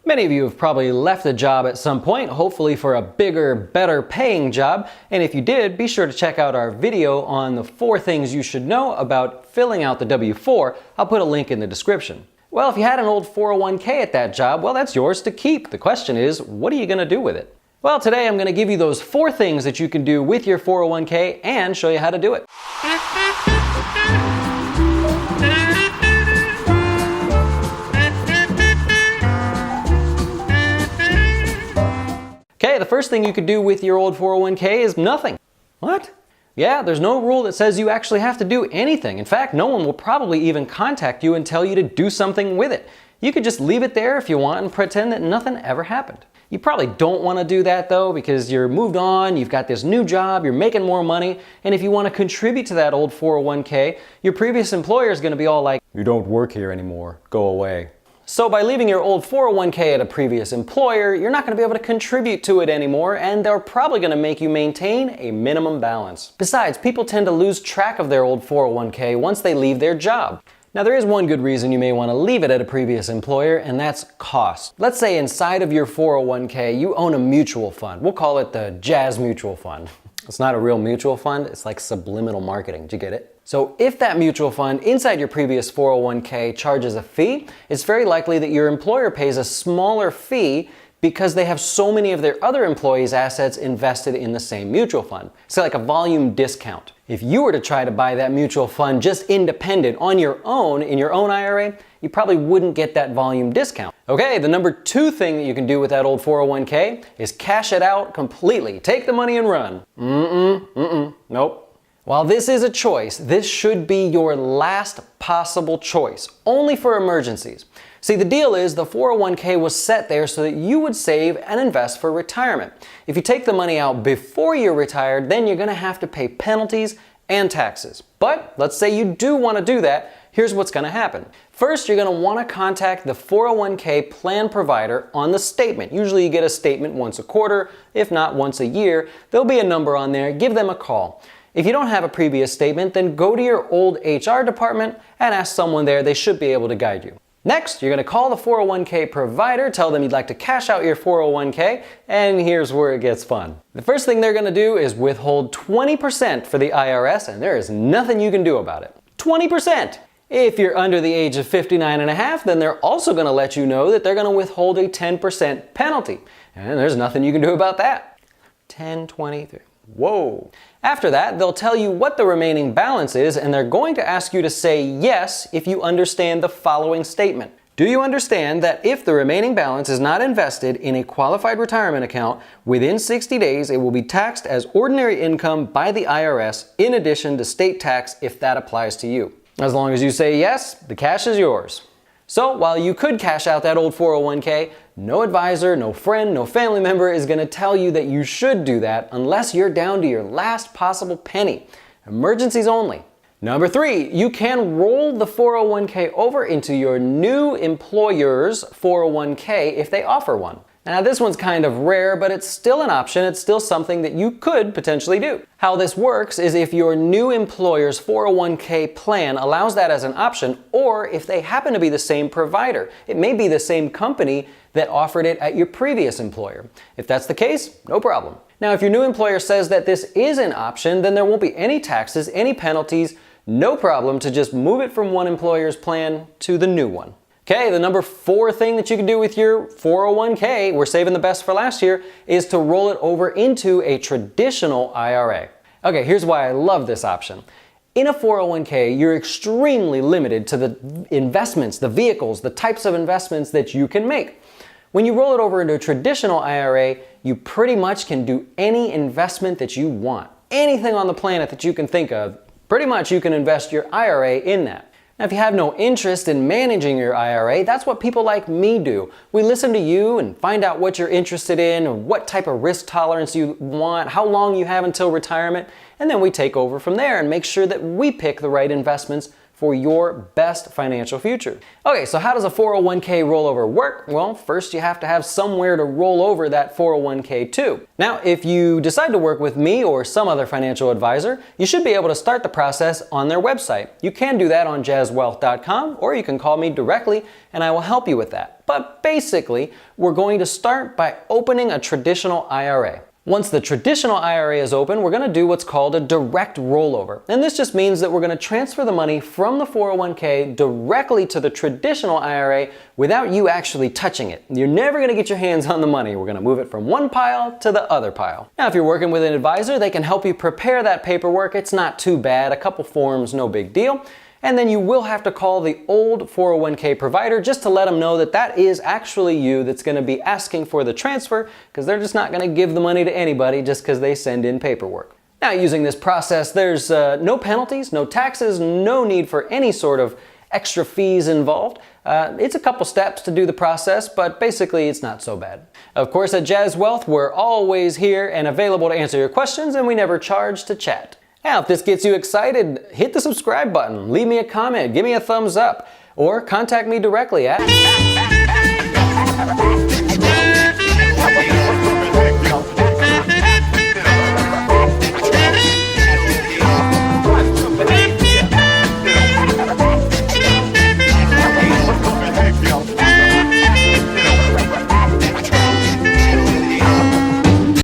Many of you have probably left a job at some point, hopefully for a bigger, better paying job. And if you did, be sure to check out our video on the 4 things you should know about filling out the W-4. I'll put a link in the description. Well, if you had an old 401k at that job, well, that's yours to keep. The question is, what are you going to do with it? Well, today I'm going to give you those 4 things that you can do with your 401k and show you how to do it. Okay, the first thing you could do with your old 401k is nothing. What? Yeah, there's no rule that says you actually have to do anything. In fact, no one will probably even contact you and tell you to do something with it. You could just leave it there if you want and pretend that nothing ever happened. You probably don't want to do that though, because you're moved on, you've got this new job, you're making more money, and if you want to contribute to that old 401k, your previous employer is going to be all like, "You don't work here anymore, go away." So by leaving your old 401k at a previous employer, you're not going to be able to contribute to it anymore, and they're probably going to make you maintain a minimum balance. Besides, people tend to lose track of their old 401k once they leave their job. Now there is one good reason you may want to leave it at a previous employer, and that's cost. Let's say inside of your 401k you own a mutual fund. We'll call it the Jazz Mutual Fund. It's not a real mutual fund, it's like subliminal marketing. Do you get it? So if that mutual fund inside your previous 401k charges a fee, it's very likely that your employer pays a smaller fee because they have so many of their other employees' assets invested in the same mutual fund. It's like a volume discount. If you were to try to buy that mutual fund just independent on your own, in your own IRA, you probably wouldn't get that volume discount. Okay, the number 2 thing that you can do with that old 401k is cash it out completely. Take the money and run. Nope. While this is a choice, this should be your last possible choice, only for emergencies. See, the deal is the 401k was set there so that you would save and invest for retirement. If you take the money out before you're retired, then you're going to have to pay penalties and taxes. But let's say you do want to do that, here's what's going to happen. First, you're going to want to contact the 401k plan provider on the statement. Usually you get a statement once a quarter, if not once a year. There'll be a number on there, give them a call. If you don't have a previous statement, then go to your old HR department and ask someone there. They should be able to guide you. Next, you're going to call the 401k provider, tell them you'd like to cash out your 401k, and here's where it gets fun. The first thing they're going to do is withhold 20% for the IRS, and there is nothing you can do about it. 20%! If you're under the age of 59 and a half, then they're also going to let you know that they're going to withhold a 10% penalty, and there's nothing you can do about that. 10, 20, 30. Whoa. After that, they'll tell you what the remaining balance is, and they're going to ask you to say yes if you understand the following statement. Do you understand that if the remaining balance is not invested in a qualified retirement account within 60 days, it will be taxed as ordinary income by the IRS in addition to state tax if that applies to you? As long as you say yes, the cash is yours. So while you could cash out that old 401k, no advisor, no friend, no family member is going to tell you that you should do that unless you're down to your last possible penny. Emergencies only. Number 3, you can roll the 401k over into your new employer's 401k if they offer one. Now this one's kind of rare, but it's still an option. It's still something that you could potentially do. How this works is if your new employer's 401k plan allows that as an option, or if they happen to be the same provider. It may be the same company that offered it at your previous employer. If that's the case, no problem. Now if your new employer says that this is an option, then there won't be any taxes, any penalties, no problem to just move it from one employer's plan to the new one. Okay, the number 4 thing that you can do with your 401k, we're saving the best for last year, is to roll it over into a traditional IRA. Okay, here's why I love this option. In a 401k, you're extremely limited to the investments, the vehicles, the types of investments that you can make. When you roll it over into a traditional IRA, you pretty much can do any investment that you want. Anything on the planet that you can think of, pretty much you can invest your IRA in that. Now, if you have no interest in managing your IRA, that's what people like me do. We listen to you and find out what you're interested in, or what type of risk tolerance you want, how long you have until retirement, and then we take over from there and make sure that we pick the right investments for your best financial future. Okay, so how does a 401k rollover work? Well, first you have to have somewhere to roll over that 401k to. Now, if you decide to work with me or some other financial advisor, you should be able to start the process on their website. You can do that on jazzwealth.com, or you can call me directly and I will help you with that. But basically, we're going to start by opening a traditional IRA. Once the traditional IRA is open, we're going to do what's called a direct rollover. And this just means that we're going to transfer the money from the 401k directly to the traditional IRA without you actually touching it. You're never going to get your hands on the money. We're going to move it from one pile to the other pile. Now, if you're working with an advisor, they can help you prepare that paperwork. It's not too bad. A couple forms, no big deal. And then you will have to call the old 401k provider just to let them know that that is actually you that's going to be asking for the transfer, because they're just not going to give the money to anybody just because they send in paperwork. Now, using this process, there's no penalties, no taxes, no need for any sort of extra fees involved. It's a couple steps to do the process, but basically it's not so bad. Of course, at Jazz Wealth, we're always here and available to answer your questions, and we never charge to chat. Now, if this gets you excited, hit the subscribe button, leave me a comment, give me a thumbs up, or contact me directly at